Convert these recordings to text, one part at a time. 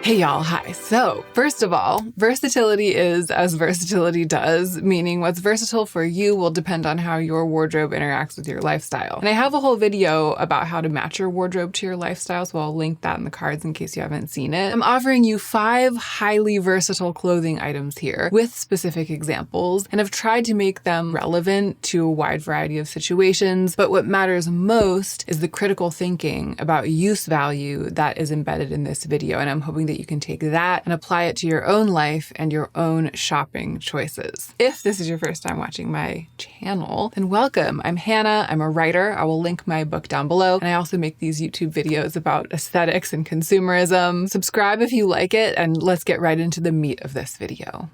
Hey y'all, hi. So first of all, versatility is as versatility does, meaning what's versatile for you will depend on how your wardrobe interacts with your lifestyle. And I have a whole video about how to match your wardrobe to your lifestyle, so I'll link that in the cards in case you haven't seen it. I'm offering you 5 highly versatile clothing items here with specific examples, and I've tried to make them relevant to a wide variety of situations, but what matters most is the critical thinking about use value that is embedded in this video, and I'm hoping that you can take that and apply it to your own life and your own shopping choices. If this is your first time watching my channel, then welcome. I'm Hannah. I'm a writer. I will link my book down below. And I also make these YouTube videos about aesthetics and consumerism. Subscribe if you like it, and let's get right into the meat of this video.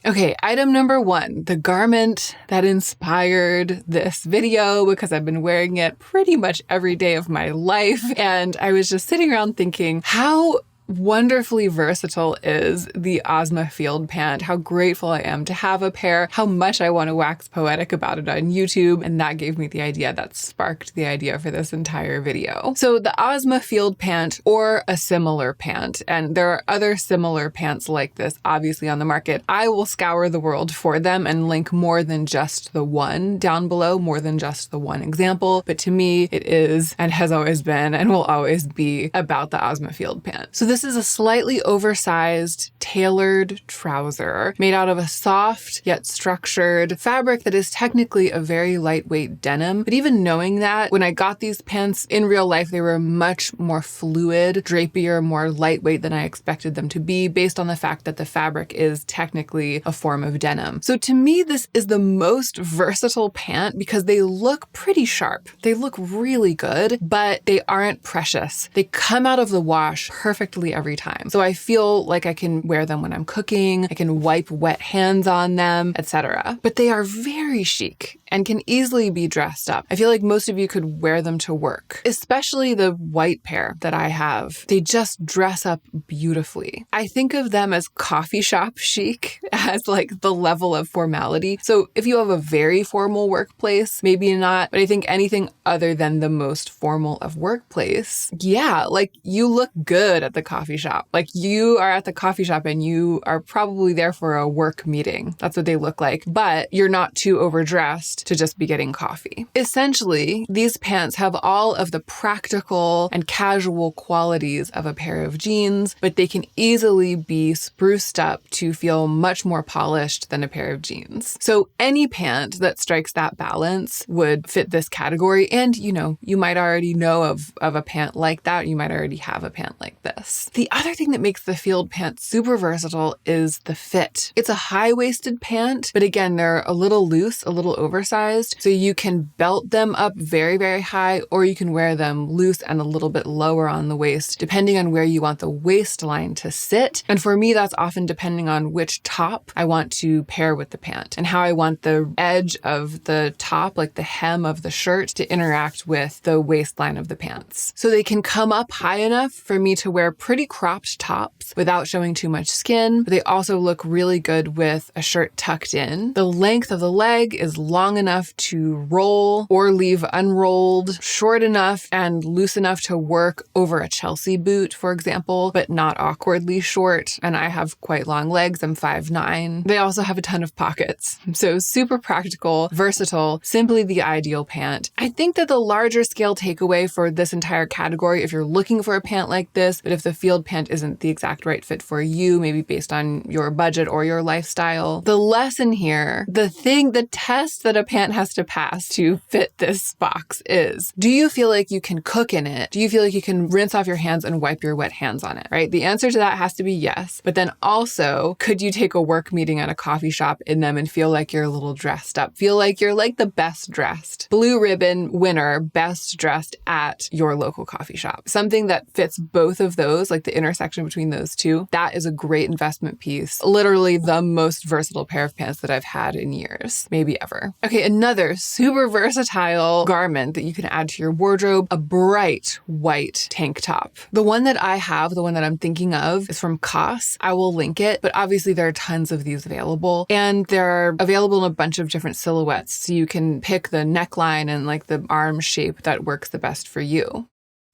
Okay, item number 1, the garment that inspired this video because I've been wearing it pretty much every day of my life. And I was just sitting around thinking, how wonderfully versatile is the Ozma field pant, how grateful I am to have a pair, how much I want to wax poetic about it on YouTube, and that gave me the idea, that sparked the idea for this entire video. So the Ozma field pant, or a similar pant, and there are other similar pants like this obviously on the market. I will scour the world for them and link more than just the one down below, more than just the one example, but to me it is and has always been and will always be about the Ozma field pant. So this is a slightly oversized, tailored trouser made out of a soft yet structured fabric that is technically a very lightweight denim. But even knowing that, when I got these pants in real life, they were much more fluid, drapier, more lightweight than I expected them to be, based on the fact that the fabric is technically a form of denim. So to me, this is the most versatile pant because they look pretty sharp. They look really good, but they aren't precious. They come out of the wash perfectly every time. So I feel like I can wear them when I'm cooking, I can wipe wet hands on them, etc. But they are very chic and can easily be dressed up. I feel like most of you could wear them to work, especially the white pair that I have. They just dress up beautifully. I think of them as coffee shop chic, as like the level of formality. So if you have a very formal workplace, maybe not, but I think anything other than the most formal of workplace, yeah, like you look good at the coffee shop. Like you are at the coffee shop and you are probably there for a work meeting. That's what they look like, but you're not too overdressed to just be getting coffee. Essentially, these pants have all of the practical and casual qualities of a pair of jeans, but they can easily be spruced up to feel much more polished than a pair of jeans. So any pant that strikes that balance would fit this category. And you might already know of a pant like that. You might already have a pant like this. The other thing that makes the field pant super versatile is the fit. It's a high-waisted pant, but again, they're a little loose, a little oversized, so you can belt them up very, very high, or you can wear them loose and a little bit lower on the waist, depending on where you want the waistline to sit. And for me, that's often depending on which top I want to pair with the pant and how I want the edge of the top, like the hem of the shirt, to interact with the waistline of the pants. So they can come up high enough for me to wear pretty cropped tops without showing too much skin, but they also look really good with a shirt tucked in. The length of the leg is long enough to roll or leave unrolled, short enough and loose enough to work over a Chelsea boot, for example, but not awkwardly short. And I have quite long legs. I'm 5'9". They also have a ton of pockets. So super practical, versatile, simply the ideal pant. I think that the larger scale takeaway for this entire category, if you're looking for a pant like this, but if the field pant isn't the exact right fit for you, maybe based on your budget or your lifestyle, the lesson here, the test that a pant has to pass to fit this box is, do you feel like you can cook in it? Do you feel like you can rinse off your hands and wipe your wet hands on it, right? The answer to that has to be yes. But then also, could you take a work meeting at a coffee shop in them and feel like you're a little dressed up? Feel like you're like the best dressed. Blue ribbon winner, best dressed at your local coffee shop. Something that fits both of those, like the intersection between those two, that is a great investment piece. Literally the most versatile pair of pants that I've had in years, maybe ever. Okay, another super versatile garment that you can add to your wardrobe, a bright white tank top. The one that I have, the one that I'm thinking of, is from COS. I will link it, but obviously there are tons of these available, and they're available in a bunch of different silhouettes. So you can pick the neckline and like the arm shape that works the best for you.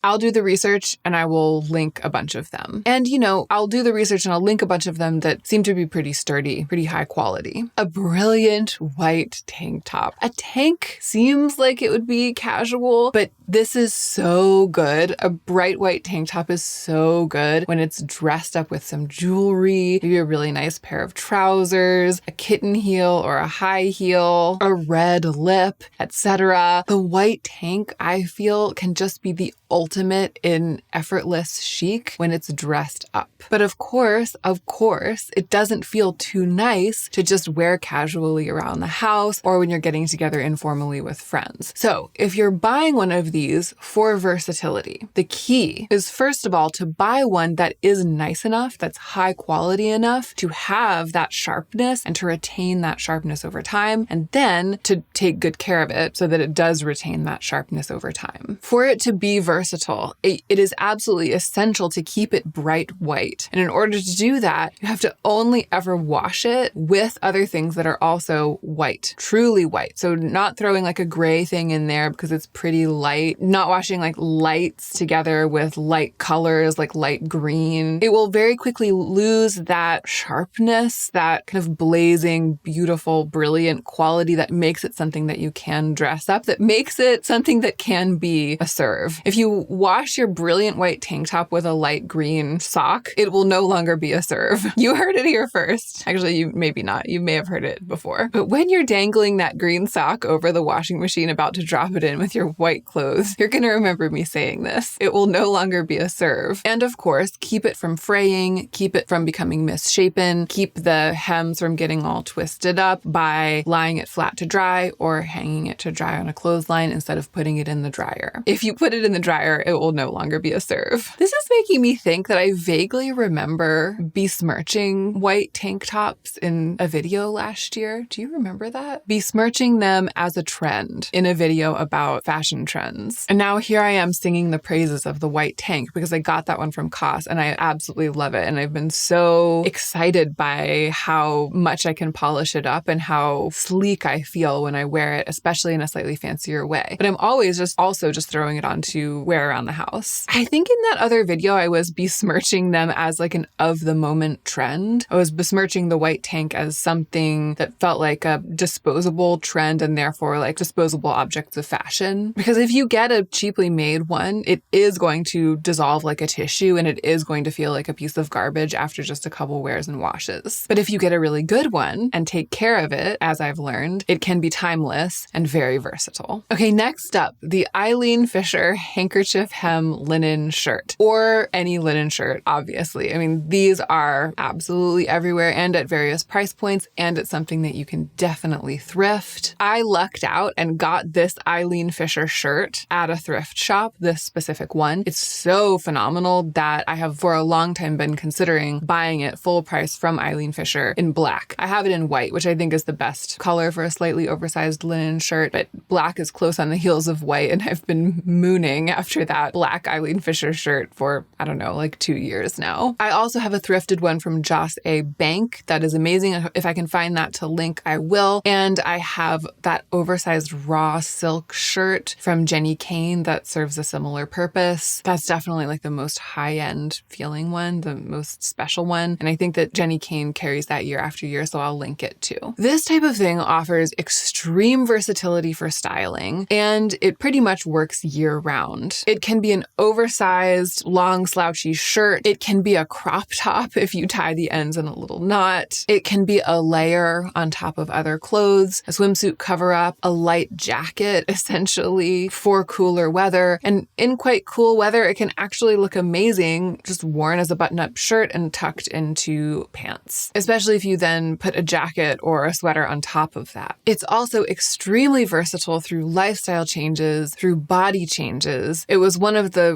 I'll do the research and I will link a bunch of them. And, I'll do the research and I'll link a bunch of them that seem to be pretty sturdy, pretty high quality. A brilliant white tank top. A tank seems like it would be casual, but this is so good. A bright white tank top is so good when it's dressed up with some jewelry, maybe a really nice pair of trousers, a kitten heel or a high heel, a red lip, etc. The white tank, I feel, can just be the ultimate in effortless chic when it's dressed up. But of course, it doesn't feel too nice to just wear casually around the house or when you're getting together informally with friends. So if you're buying one of these for versatility, the key is, first of all, to buy one that is nice enough, that's high quality enough to have that sharpness and to retain that sharpness over time, and then to take good care of it so that it does retain that sharpness over time. For it to be versatile, it is absolutely essential to keep it bright white. And in order to do that, you have to only ever wash it with other things that are also white, truly white. So not throwing like a gray thing in there because it's pretty light, not washing like lights together with light colors like light green. It will very quickly lose that sharpness, that kind of blazing, beautiful, brilliant quality that makes it something that you can dress up, that makes it something that can be a serve. If you wash your brilliant white tank top with a light green sock, it will no longer be a serve. You heard it here first. Actually, you maybe not. You may have heard it before. But when you're dangling that green sock over the washing machine about to drop it in with your white clothes, you're going to remember me saying this. It will no longer be a serve. And of course, keep it from fraying, keep it from becoming misshapen, keep the hems from getting all twisted up by lying it flat to dry or hanging it to dry on a clothesline instead of putting it in the dryer. If you put it in the dryer, it will no longer be a serve. This is making me think that I vaguely remember besmirching white tank tops in a video last year. Do you remember that? Besmirching them as a trend in a video about fashion trends. And now here I am singing the praises of the white tank because I got that one from COS and I absolutely love it. And I've been so excited by how much I can polish it up and how sleek I feel when I wear it, especially in a slightly fancier way. But I'm always just throwing it on to wear around the house. I think in that other video, I was besmirching them as like an of the moment trend. I was besmirching the white tank as something that felt like a disposable trend and therefore like disposable objects of fashion. Because if you get a cheaply made one, it is going to dissolve like a tissue and it is going to feel like a piece of garbage after just a couple wears and washes. But if you get a really good one and take care of it, as I've learned, it can be timeless and very versatile. Okay, next up, the Eileen Fisher handkerchief hem linen shirt, or any linen shirt, obviously. I mean, these are absolutely everywhere and at various price points, and it's something that you can definitely thrift. I lucked out and got this Eileen Fisher shirt at a thrift shop, this specific one. It's so phenomenal that I have for a long time been considering buying it full price from Eileen Fisher in black. I have it in white, which I think is the best color for a slightly oversized linen shirt, but black is close on the heels of white, and I've been mooning after that black Eileen Fisher shirt for, I don't know, like 2 years now. I also have a thrifted one from Joss A. Bank that is amazing. If I can find that to link, I will. And I have that oversized raw silk shirt from Jenny Kane that serves a similar purpose. That's definitely like the most high-end feeling one, the most special one. And I think that Jenny Kane carries that year after year, so I'll link it too. This type of thing offers extreme versatility for styling, and it pretty much works year-round. It can be an oversized, long, slouchy shirt. It can be a crop top if you tie the ends in a little knot. It can be a layer on top of other clothes, a swimsuit cover-up, a light jacket, essentially, for cooler weather. And in quite cool weather, it can actually look amazing just worn as a button-up shirt and tucked into pants, especially if you then put a jacket or a sweater on top of that. It's also extremely versatile through lifestyle changes, through body changes. It was one of the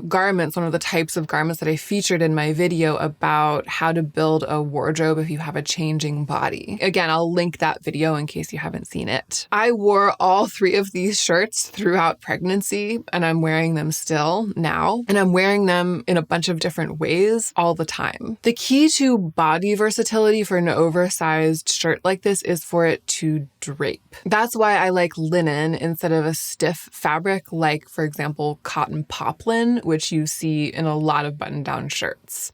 types of garments that I featured in my video about how to build a wardrobe if you have a changing body. Again, I'll link that video in case you haven't seen it. I wore all 3 of these shirts throughout pregnancy, and I'm wearing them still now, and I'm wearing them in a bunch of different ways all the time. The key to body versatility for an oversized shirt like this is for it to drape. That's why I like linen instead of a stiff fabric like, for example, cotton poplin, which you see in a lot of button-down shirts.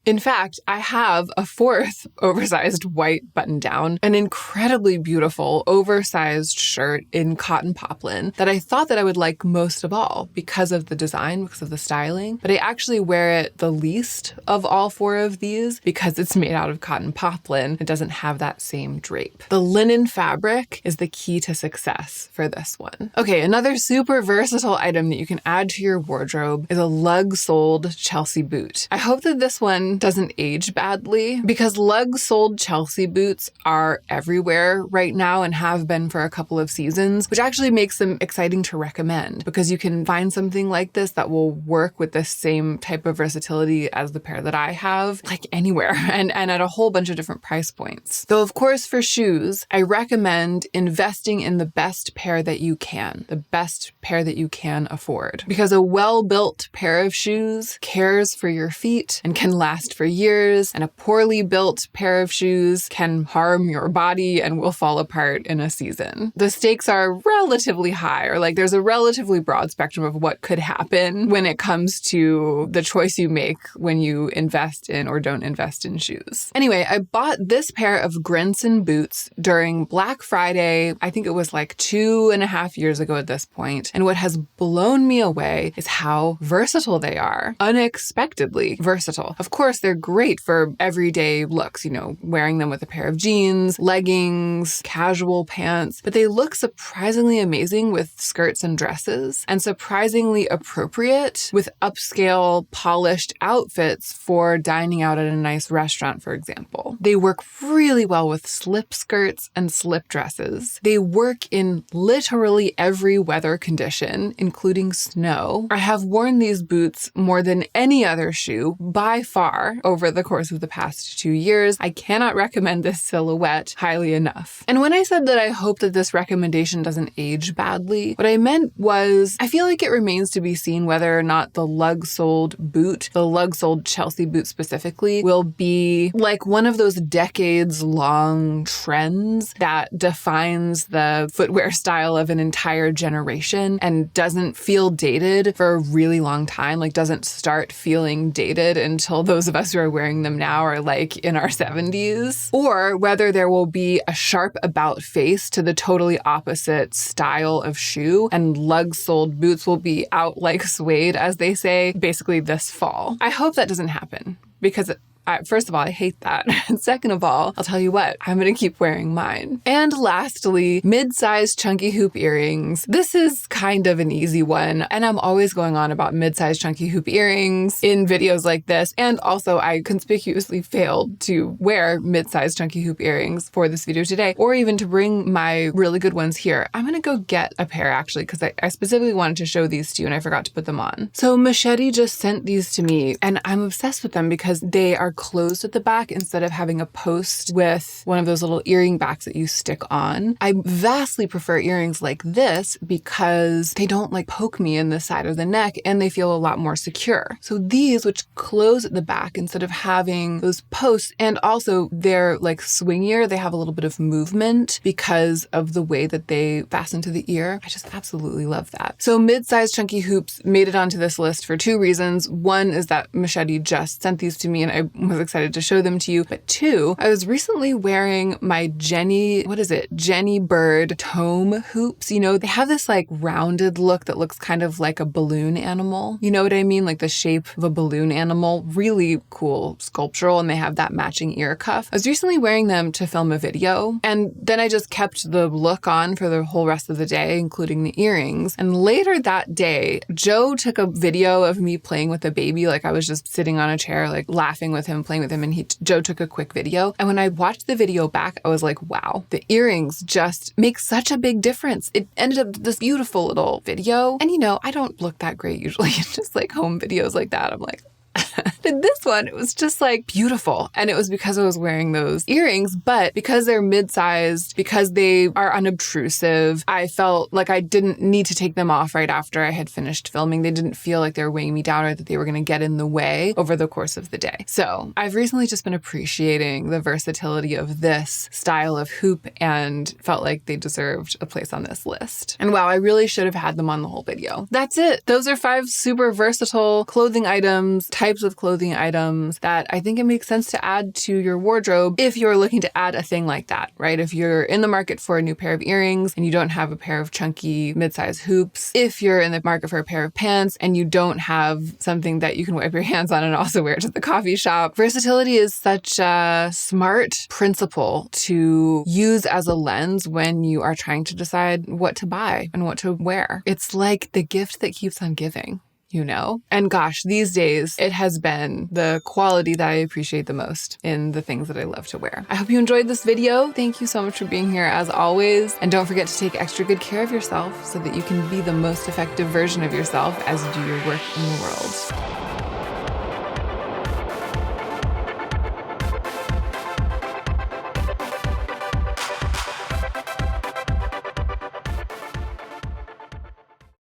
In fact, I have a fourth oversized white button-down, an incredibly beautiful oversized shirt in cotton poplin that I thought that I would like most of all because of the design, because of the styling, but I actually wear it the least of all four of these because it's made out of cotton poplin. It doesn't have that same drape. The linen fabric is the key to success for this one. Okay, another super versatile item that you can add to your wardrobe is a lug-soled Chelsea boot. I hope that this one doesn't age badly because lug-soled Chelsea boots are everywhere right now and have been for a couple of seasons, which actually makes them exciting to recommend because you can find something like this that will work with the same type of versatility as the pair that I have, like anywhere and at a whole bunch of different price points. Though of course for shoes, I recommend investing in the best pair that you can, the best pair that you can afford, because a well-built pair of shoes cares for your feet and can last for years, and a poorly built pair of shoes can harm your body and will fall apart in a season. The stakes are relatively high, or like there's a relatively broad spectrum of what could happen when it comes to the choice you make when you invest in or don't invest in shoes. Anyway, I bought this pair of Grenson boots during Black Friday. I think it was like 2.5 years ago at this point. And what has blown me away is how versatile they are. Unexpectedly versatile. Of course, they're great for everyday looks, you know, wearing them with a pair of jeans, leggings, casual pants, but they look surprisingly amazing with skirts and dresses, and surprisingly appropriate with upscale, polished outfits for dining out at a nice restaurant, for example. They work really well with slip skirts and slip dresses. They work in literally every weather condition, including snow. I have worn these boots more than any other shoe by far over the course of the past 2 years. I cannot recommend this silhouette highly enough. And when I said that I hope that this recommendation doesn't age badly, what I meant was I feel like it remains to be seen whether or not the lug-soled boot, the lug-soled Chelsea boot specifically, will be like one of those decades-long trends that defines the footwear style of an entire generation and doesn't feel dated for a really long time, like doesn't start feeling dated until those of us who are wearing them now are like in our 70s, or whether there will be a sharp about face to the totally opposite style of shoe and lug-soled boots will be out like suede, as they say, basically this fall. I hope that doesn't happen because first of all, I hate that. And second of all, I'll tell you what, I'm going to keep wearing mine. And lastly, mid-size chunky hoop earrings. This is kind of an easy one. And I'm always going on about mid-size chunky hoop earrings in videos like this. And also I conspicuously failed to wear mid-size chunky hoop earrings for this video today, or even to bring my really good ones here. I'm going to go get a pair actually, because I specifically wanted to show these to you and I forgot to put them on. So Machete just sent these to me and I'm obsessed with them because they are closed at the back instead of having a post with one of those little earring backs that you stick on. I vastly prefer earrings like this because they don't like poke me in the side of the neck and they feel a lot more secure. So these, which close at the back instead of having those posts, and also they're like swingier, they have a little bit of movement because of the way that they fasten to the ear. I just absolutely love that. So mid-size chunky hoops made it onto this list for two reasons. One is that Machete just sent these to me and I was excited to show them to you. But two, I was recently wearing my Jenny Bird tome hoops. You know, they have this like rounded look that looks kind of like a balloon animal. You know what I mean? Like the shape of a balloon animal. Really cool sculptural, and they have that matching ear cuff. I was recently wearing them to film a video, and then I just kept the look on for the whole rest of the day, including the earrings. And later that day, Joe took a video of me playing with a baby. Like I was just sitting on a chair, like laughing with him, playing with him, and Joe took a quick video. And when I watched the video back, I was like, wow, the earrings just make such a big difference. It ended up this beautiful little video. And you know, I don't look that great usually in just like home videos like that. I'm like, And this one, it was just like beautiful. And it was because I was wearing those earrings, but because they're mid-sized, because they are unobtrusive, I felt like I didn't need to take them off right after I had finished filming. They didn't feel like they were weighing me down or that they were going to get in the way over the course of the day. So I've recently just been appreciating the versatility of this style of hoop and felt like they deserved a place on this list. And wow, I really should have had them on the whole video. That's it. Those are 5 super versatile clothing items, types of clothing items that I think it makes sense to add to your wardrobe if you're looking to add a thing like that, right? If you're in the market for a new pair of earrings and you don't have a pair of chunky mid-size hoops, if you're in the market for a pair of pants and you don't have something that you can wipe your hands on and also wear to the coffee shop, versatility is such a smart principle to use as a lens when you are trying to decide what to buy and what to wear. It's like the gift that keeps on giving, you know? And gosh, these days, it has been the quality that I appreciate the most in the things that I love to wear. I hope you enjoyed this video. Thank you so much for being here as always. And don't forget to take extra good care of yourself so that you can be the most effective version of yourself as you do your work in the world.